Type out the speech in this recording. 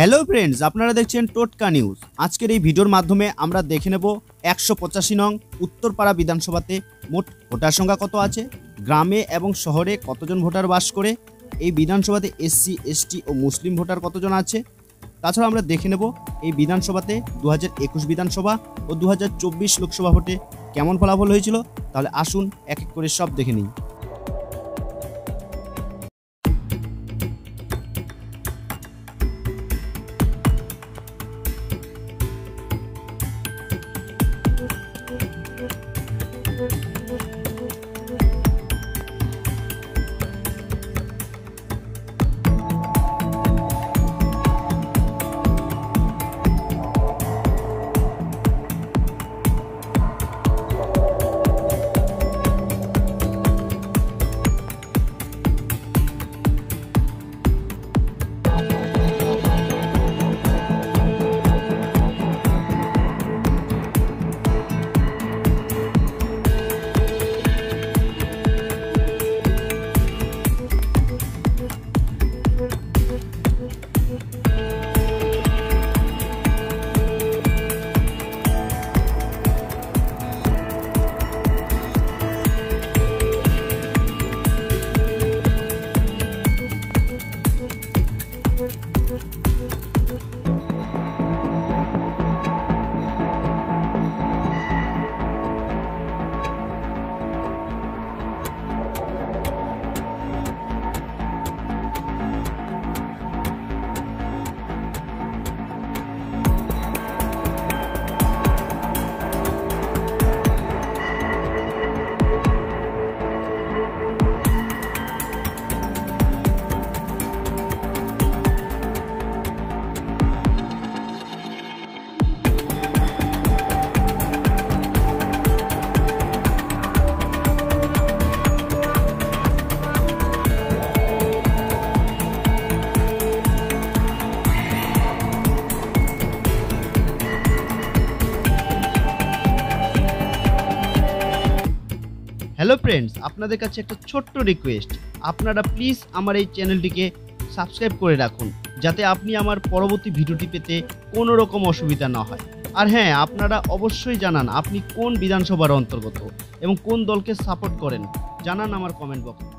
Hello friends, আপনারা দেখছেন টোটকা নিউজ। আজকের এই ভিডিওর মাধ্যমে আমরা দেখে নেব 185 নং উত্তরপাড়া বিধানসভাতে মোট ভোটার সংখ্যা কত আছে, গ্রামে এবং শহরে কতজন ভোটার বাস করে, এই বিধানসভাতে এসসি এসটি ও মুসলিম ভোটার কতজন আছে। তাছাড়া আমরা দেখে নেব এই বিধানসভাতে 2021 বিধানসভা ও 2024 লোকসভা ভোটে কেমন ফলাফল হয়েছিল। তাহলে আসুন এক এক করে সব দেখে নিই। হ্যালো ফ্রেন্ডস, আপনাদের কাছে একটা ছোট্ট রিকোয়েস্ট, আপনারা প্লিজ আমার এই চ্যানেলটিকে সাবস্ক্রাইব করে রাখুন, যাতে আপনি আমার পরবর্তী ভিডিওটি পেতে কোনো রকম অসুবিধা না হয়। আর হ্যাঁ, আপনারা অবশ্যই জানান আপনি কোন বিধানসভার অন্তর্গত এবং কোন দলকে সাপোর্ট করেন, জানান আমার কমেন্ট বক্সে।